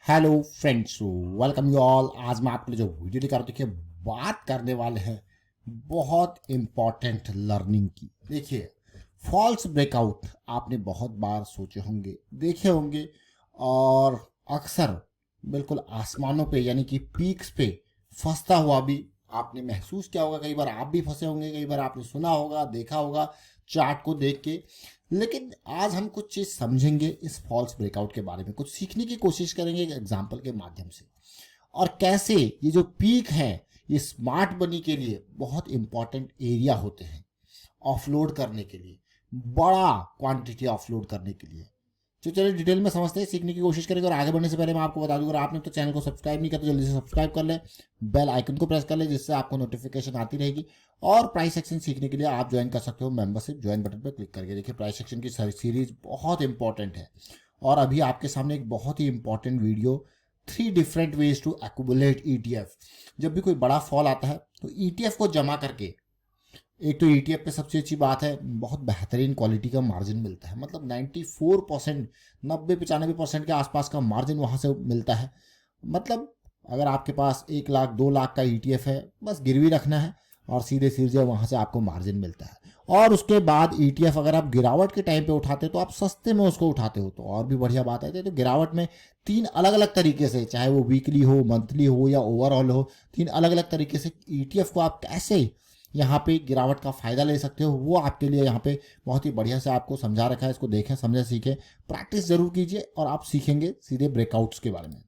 Hello friends, welcome you all. आज मैं आपके लिए जो वीडियो लेकर देखिए बात करने वाले हैं बहुत इम्पॉर्टेंट लर्निंग की। देखिए, फॉल्स ब्रेकआउट आपने बहुत बार सोचे होंगे, देखे होंगे और अक्सर बिल्कुल आसमानों पे यानी कि पीक्स पे फंसता हुआ भी आपने महसूस किया होगा। कई बार आप भी फंसे होंगे, कई बार आपने सुना होगा, देखा होगा चार्ट को देख के। लेकिन आज हम कुछ चीज़ समझेंगे इस फॉल्स ब्रेकआउट के बारे में, कुछ सीखने की कोशिश करेंगे एक एग्जाम्पल के माध्यम से, और कैसे ये जो पीक है ये स्मार्ट मनी के लिए बहुत इंपॉर्टेंट एरिया होते हैं ऑफलोड करने के लिए, बड़ा क्वांटिटी ऑफलोड करने के लिए। तो चलिए डिटेल में समझते हैं, सीखने की कोशिश करेंगे। और आगे बढ़ने से पहले मैं आपको बता दूं, अगर आपने तो चैनल को सब्सक्राइब नहीं किया तो जल्दी से सब्सक्राइब कर ले, बेल आइकन को प्रेस कर ले, जिससे आपको नोटिफिकेशन आती रहेगी। और प्राइस सेक्शन सीखने के लिए आप ज्वाइन कर सकते हो मेंबरशिप ज्वाइन बटन पर क्लिक करके। देखिए, प्राइस सेक्शन की सीरीज बहुत इंपॉर्टेंट है और अभी आपके सामने एक बहुत ही important video, 3 different ways to accumulate ETF. जब भी कोई बड़ा फॉल आता है तो ईटीएफ को जमा करके, एक तो ईटीएफ पे सबसे अच्छी बात है बहुत बेहतरीन क्वालिटी का मार्जिन मिलता है। मतलब 94%, 90-95% के आसपास का मार्जिन वहाँ से मिलता है। मतलब अगर आपके पास 1 लाख 2 लाख का ईटीएफ है, बस गिरवी रखना है और सीधे सीधे वहाँ से आपको मार्जिन मिलता है। और उसके बाद ईटीएफ अगर आप गिरावट के टाइम पे उठाते हो तो आप सस्ते में उसको उठाते हो तो और भी बढ़िया बात है। तो गिरावट में 3 अलग अलग तरीके से, चाहे वो वीकली हो, मंथली हो या ओवरऑल हो, 3 अलग अलग तरीके से ईटीएफ को आप कैसे यहाँ पे गिरावट का फायदा ले सकते हो, वो आपके लिए यहाँ पे बहुत ही बढ़िया से आपको समझा रखा है। इसको देखें, समझें, सीखें, प्रैक्टिस जरूर कीजिए और आप सीखेंगे सीधे ब्रेकआउट्स के बारे में।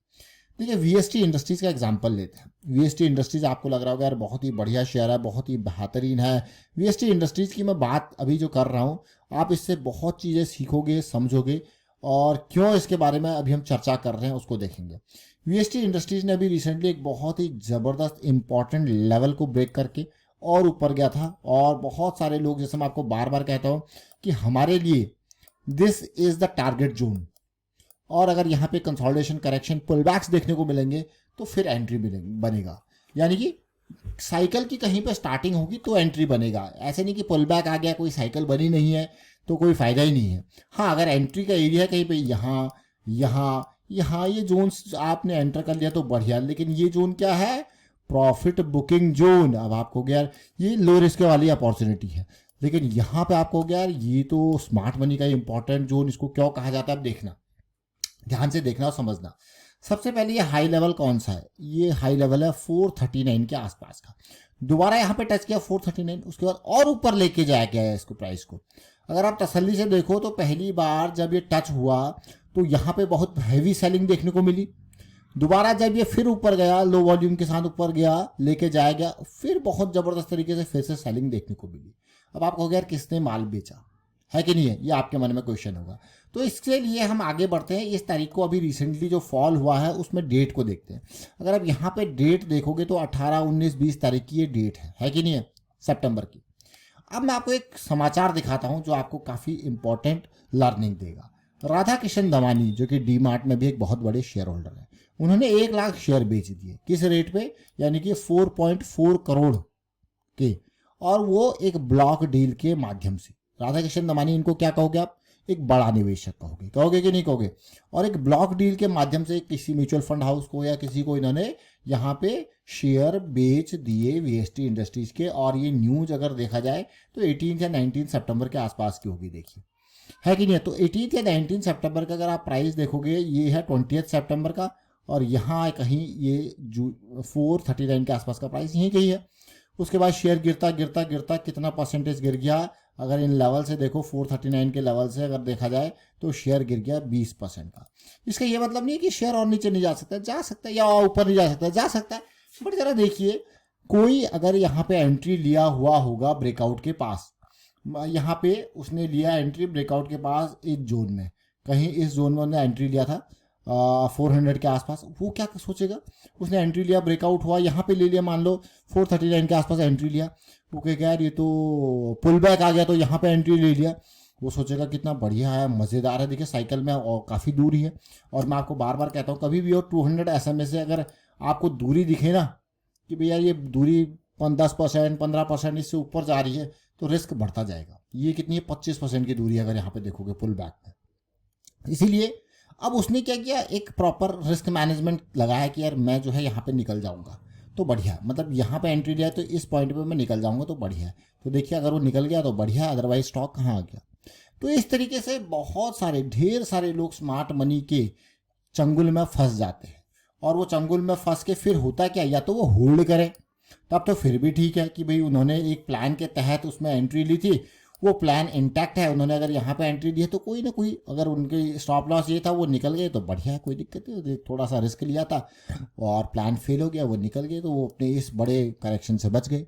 देखिए, वीएसटी इंडस्ट्रीज का एग्जांपल लेते हैं। वीएसटी इंडस्ट्रीज आपको लग रहा होगा यार बहुत ही बढ़िया शेयर है, बहुत ही बेहतरीन है। वीएसटी इंडस्ट्रीज की मैं बात अभी जो कर रहा हूँ, आप इससे बहुत चीज़ें सीखोगे, समझोगे, और क्यों इसके बारे में अभी हम चर्चा कर रहे हैं उसको देखेंगे। वीएसटी इंडस्ट्रीज ने अभी रिसेंटली एक बहुत ही ज़बरदस्त इंपॉर्टेंट लेवल को ब्रेक करके और ऊपर गया था। और बहुत सारे लोग, जैसे मैं आपको बार बार कहता हूँ कि हमारे लिए this is the target zone, और अगर यहाँ पे कंसोलिडेशन, करेक्शन, पुलबैक्स देखने को मिलेंगे तो फिर एंट्री बनेगा। यानी कि साइकिल की कहीं पे स्टार्टिंग होगी तो एंट्री बनेगा। ऐसे नहीं कि पुलबैक आ गया, कोई साइकिल बनी नहीं है तो कोई फायदा ही नहीं है। हाँ, अगर एंट्री का एरिया है कहीं पे यहाँ यहाँ यहाँ, ये जोन आपने एंटर कर लिया तो बढ़िया। लेकिन ये जोन क्या है? Profit booking zone. अब आपको गया ये लो रिस्क वाली अपॉर्चुनिटी है, लेकिन यहाँ पे आपको गया ये तो स्मार्ट मनी का इंपॉर्टेंट जोन। इसको क्यों कहा जाता है, अब देखना, ध्यान से देखना और समझना। सबसे पहले ये हाई लेवल कौन सा है? ये हाई लेवल है 439 के आसपास का। दोबारा यहाँ पे टच किया 439, उसके बाद और ऊपर लेके जाया गया है इसको, प्राइस को। अगर आप तसल्ली से देखो तो पहली बार जब ये टच हुआ तो यहाँ पे बहुत हैवी सेलिंग देखने को मिली। दोबारा जब ये फिर ऊपर गया, लो वॉल्यूम के साथ ऊपर गया, लेके जाया गया, फिर बहुत जबरदस्त तरीके से फिर से सेलिंग देखने को मिली। अब आपको यार किसने माल बेचा है कि नहीं है, ये आपके मन में क्वेश्चन होगा। तो इसके लिए हम आगे बढ़ते हैं। इस तारीख को, अभी रिसेंटली जो फॉल हुआ है उसमें डेट को देखते हैं। अगर आप यहाँ पे डेट देखोगे तो 18, 19, 20 तारीख की ये डेट है कि नहीं है, सितंबर की। अब मैं आपको एक समाचार दिखाता हूँ जो आपको काफ़ी इंपॉर्टेंट लर्निंग देगा। राधा किशन दमानी, जो कि डी मार्ट में भी एक बहुत बड़े शेयर होल्डर है, उन्होंने 1 लाख शेयर बेच दिए। किस रेट पे? यानी कि 4.4 करोड़ के, और वो एक ब्लॉक डील के माध्यम से। राधा किशन दमानी, इनको क्या कहोगे आप? एक बड़ा निवेशक कहोगे, कहोगे कि नहीं कहोगे? और एक ब्लॉक डील के माध्यम से किसी म्यूचुअल फंड हाउस को या किसी को इन्होंने यहाँ पे शेयर बेच दिए वीएसटी इंडस्ट्रीज के। और ये न्यूज अगर देखा जाए तो 18 या 19 सितंबर के आसपास की होगी, देखिए, है कि नहीं है? तो 18 या 19 सितंबर का अगर आप प्राइस देखोगे, ये है 20 सितंबर का, और यहाँ कहीं ये 439 के आसपास का प्राइस यहीं कहीं है। उसके बाद शेयर गिरता गिरता गिरता कितना परसेंटेज गिर गया? अगर इन लेवल से देखो, 439 के लेवल से अगर देखा जाए तो शेयर गिर गया 20% का। इसका ये मतलब नहीं है कि शेयर और नीचे नहीं जा सकता, जा सकता है, या ऊपर नहीं जा सकता, जा सकता है। बट जरा देखिए, कोई अगर यहाँ पे एंट्री लिया हुआ होगा ब्रेकआउट के पास, यहाँ पे उसने लिया एंट्री ब्रेकआउट के पास इस जोन में, कहीं इस जोन में उसने एंट्री लिया था 400 के आसपास, वो क्या सोचेगा? उसने एंट्री लिया, ब्रेकआउट हुआ, यहाँ पे ले लिया, मान लो 439 के आसपास एंट्री लिया, वो कहेगा यार ये तो पुल बैक आ गया तो यहाँ पे एंट्री ले लिया। वो सोचेगा कितना बढ़िया है, मज़ेदार है। देखिए, साइकिल में और काफ़ी दूरी है। और मैं आपको बार बार कहता हूँ, कभी भी और 200 SMA से अगर आपको दूरी दिखे ना कि भैया ये दूरी 10%, 15% इससे ऊपर जा रही है, तो रिस्क बढ़ता जाएगा। ये कितनी है? 25% की दूरी अगर यहाँ पे देखोगे पुल बैक में। इसीलिए अब उसने क्या किया, एक प्रॉपर रिस्क मैनेजमेंट लगाया कि यार मैं जो है यहाँ पे निकल जाऊँगा तो बढ़िया, मतलब यहाँ पे एंट्री लिया तो इस पॉइंट पे मैं निकल जाऊँगा तो बढ़िया है। तो देखिए अगर वो निकल गया तो बढ़िया, अदरवाइज स्टॉक कहाँ आ गया। तो इस तरीके से बहुत सारे ढेर सारे लोग स्मार्ट मनी के चंगुल में फंस जाते हैं। और वो चंगुल में फंस के फिर होता क्या, या तो वो होल्ड करें, तब तो फिर भी ठीक है कि भाई उन्होंने एक प्लान के तहत उसमें एंट्री ली थी, वो प्लान इंटैक्ट है, उन्होंने अगर यहाँ पे एंट्री दी है तो कोई ना कोई, अगर उनकी स्टॉप लॉस ये था वो निकल गए तो बढ़िया है, कोई दिक्कत नहीं, थोड़ा सा रिस्क लिया था और प्लान फेल हो गया, वो निकल गए तो वो अपने इस बड़े करेक्शन से बच गए,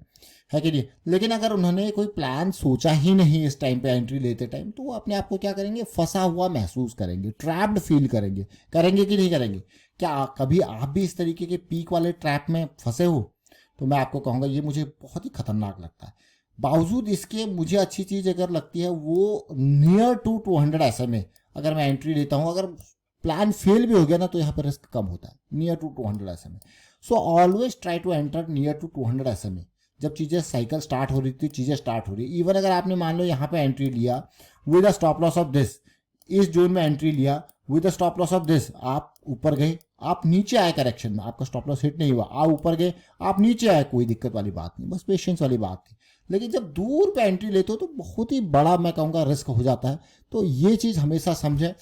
है कि नहीं। लेकिन अगर उन्होंने कोई प्लान सोचा ही नहीं इस टाइम पे एंट्री लेते टाइम, तो वो अपने आप को क्या करेंगे, फंसा हुआ महसूस करेंगे, ट्रैप्ड फील करेंगे। करेंगे कि नहीं करेंगे? क्या कभी आप भी इस तरीके के पीक वाले ट्रैप में फंसे हो? तो मैं आपको कहूँगा ये मुझे बहुत ही खतरनाक लगता है। बावजूद इसके मुझे अच्छी चीज़ अगर लगती है वो नियर टू 200 SMA अगर मैं एंट्री लेता हूँ, अगर प्लान फेल भी हो गया ना तो यहाँ पर रिस्क कम होता है, near to 200 SMA। So always try to enter near to 200 SMA। जब चीज़ें साइकिल स्टार्ट हो रही थी, चीज़ें स्टार्ट हो रही, इवन अगर आपने मान लो यहाँ पे एंट्री लिया with a stop loss of this, इस जोन में एंट्री लिया with a stop loss of this, आप ऊपर गए, आप नीचे आए करेक्शन में, आपका स्टॉप लॉस हिट नहीं हुआ, आप ऊपर गए, आप नीचे आए, कोई दिक्कत वाली बात नहीं, बस पेशेंस वाली बात थी। लेकिन जब दूर पे एंट्री लेते हो तो बहुत ही बड़ा मैं कहूँगा रिस्क हो जाता है। तो ये चीज़ हमेशा समझें,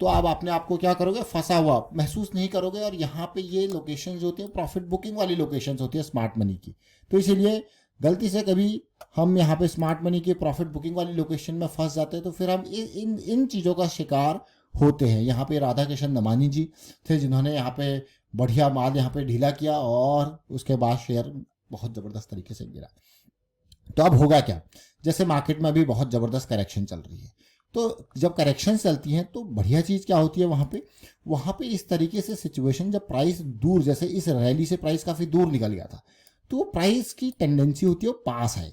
तो आप अपने आप को क्या करोगे, फंसा हुआ महसूस नहीं करोगे। और यहाँ पे ये लोकेशन होती है प्रॉफिट बुकिंग वाली लोकेशन होती है स्मार्ट मनी की, तो इसीलिए गलती से कभी हम यहाँ पे स्मार्ट मनी की प्रॉफिट बुकिंग वाली लोकेशन में फंस जाते हैं तो फिर हम इन इन चीज़ों का शिकार होते हैं। यहाँ पे राधा किशन दमानी जी थे जिन्होंने यहाँ पे बढ़िया माल यहाँ पे ढीला किया और उसके बाद शेयर बहुत ज़बरदस्त तरीके से गिरा। तो अब होगा क्या, जैसे मार्केट में अभी बहुत ज़बरदस्त करेक्शन चल रही है, तो जब करेक्शन चलती हैं तो बढ़िया चीज़ क्या होती है वहाँ पे इस तरीके से सिचुएशन, जब प्राइस दूर, जैसे इस रैली से प्राइस काफ़ी दूर निकल गया था, तो प्राइस की टेंडेंसी होती है वो पास है।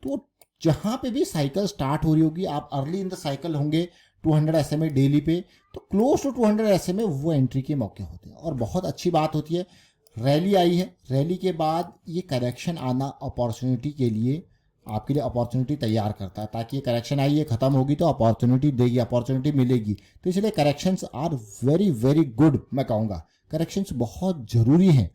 तो जहाँ पे भी साइकिल स्टार्ट हो रही होगी, आप अर्ली इन द साइकिल होंगे 200 SMA डेली पे, तो क्लोज टू 200 SMA वो एंट्री के मौके होते हैं। और बहुत अच्छी बात होती है, रैली आई है, रैली के बाद ये करेक्शन आना अपॉर्चुनिटी के लिए, आपके लिए अपॉर्चुनिटी तैयार करता है, ताकि ये करेक्शन आई है, खत्म होगी तो अपॉर्चुनिटी देगी, अपॉर्चुनिटी मिलेगी। तो इसलिए corrections are very very good, मैं कहूँगा करेक्शंस बहुत ज़रूरी हैं।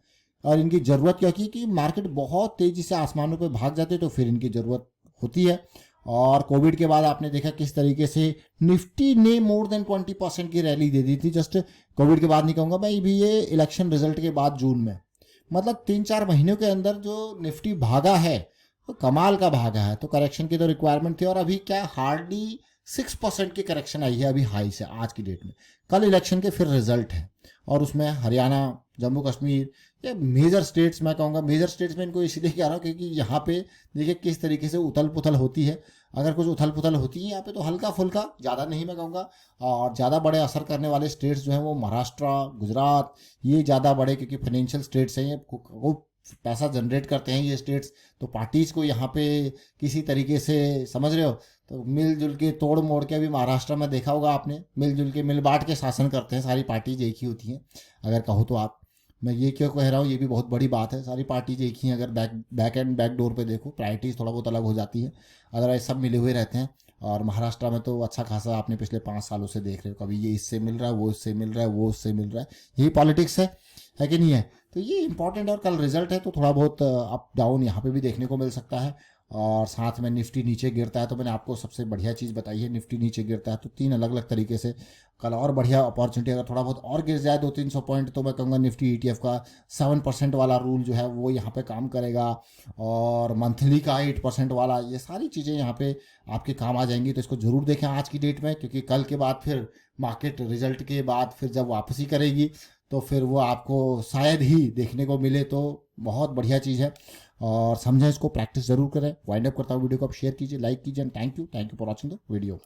और इनकी ज़रूरत क्या की कि मार्केट बहुत तेज़ी से आसमानों पे भाग जाते तो फिर इनकी ज़रूरत होती है। और कोविड के बाद आपने देखा किस तरीके से निफ्टी ने मोर देन 20% की रैली दे दी थी, जस्ट कोविड के बाद नहीं कहूँगा भाई, भी ये इलेक्शन रिजल्ट के बाद जून में, मतलब 3-4 महीनों के अंदर जो निफ्टी भागा है तो कमाल का भागा है। तो करेक्शन की तो रिक्वायरमेंट थी, और अभी क्या हार्डली 6% की करेक्शन आई है अभी हाई से आज की डेट में। कल इलेक्शन के फिर रिजल्ट है और उसमें हरियाणा, जम्मू कश्मीर, ये मेजर स्टेट्स, मैं कहूँगा मेजर स्टेट्स में इनको इसलिए कह रहा हूँ क्योंकि यहाँ पे देखिए किस तरीके से उथल पुथल होती है। अगर कुछ उथल पुथल होती है यहाँ पे तो हल्का फुल्का, ज़्यादा नहीं मैं कहूँगा। और ज़्यादा बड़े असर करने वाले स्टेट्स जो हैं वो महाराष्ट्र, गुजरात, ये ज़्यादा बड़े क्योंकि फाइनेंशियल स्टेट्स हैं, ये वो पैसा जनरेट करते हैं ये स्टेट्स। तो पार्टीज़ को यहाँ पे किसी तरीके से, समझ रहे हो, तो मिलजुल के तोड़ मोड़ के, अभी महाराष्ट्र में देखा होगा आपने, मिलजुल के मिल बांट के शासन करते हैं, सारी पार्टीज एक ही होती हैं अगर कहो तो आप। मैं ये क्यों कह रहा हूँ, ये भी बहुत बड़ी बात है, सारी पार्टीज एक ही हैं। अगर बैक डोर पे देखो प्रायोरिटीज़ थोड़ा बहुत अलग हो जाती है, अदरवाइज सब मिले हुए रहते हैं। और महाराष्ट्र में तो अच्छा खासा आपने पिछले 5 सालों से देख रहे हो, कभी ये इससे मिल रहा है, वो इससे मिल रहा है, वो उससे मिल रहा है, यही पॉलिटिक्स है कि नहीं है। तो ये इंपॉर्टेंट है। और कल रिजल्ट है तो थोड़ा बहुत अप डाउन यहाँ पे भी देखने को मिल सकता है। और साथ में निफ्टी नीचे गिरता है, तो मैंने आपको सबसे बढ़िया चीज़ बताई है, निफ्टी नीचे गिरता है तो 3 अलग अलग तरीके से कल और बढ़िया अपॉर्चुनिटी, अगर थोड़ा बहुत और गिर जाए 200-300 पॉइंट, तो मैं कहूँगा निफ्टी ETF का 7% वाला रूल जो है वो यहाँ पे काम करेगा, और मंथली का 8% वाला, ये सारी चीज़ें यहाँ पे आपके काम आ जाएंगी। तो इसको ज़रूर देखें आज की डेट में, क्योंकि कल के बाद फिर मार्केट रिजल्ट के बाद फिर जब वापसी करेगी तो फिर वो आपको शायद ही देखने को मिले, तो बहुत बढ़िया चीज़ है। और समझें इसको, प्रैक्टिस जरूर करें। वाइंड अप करता हूँ वीडियो को, आप शेयर कीजिए, लाइक कीजिए, and thank you for watching the video.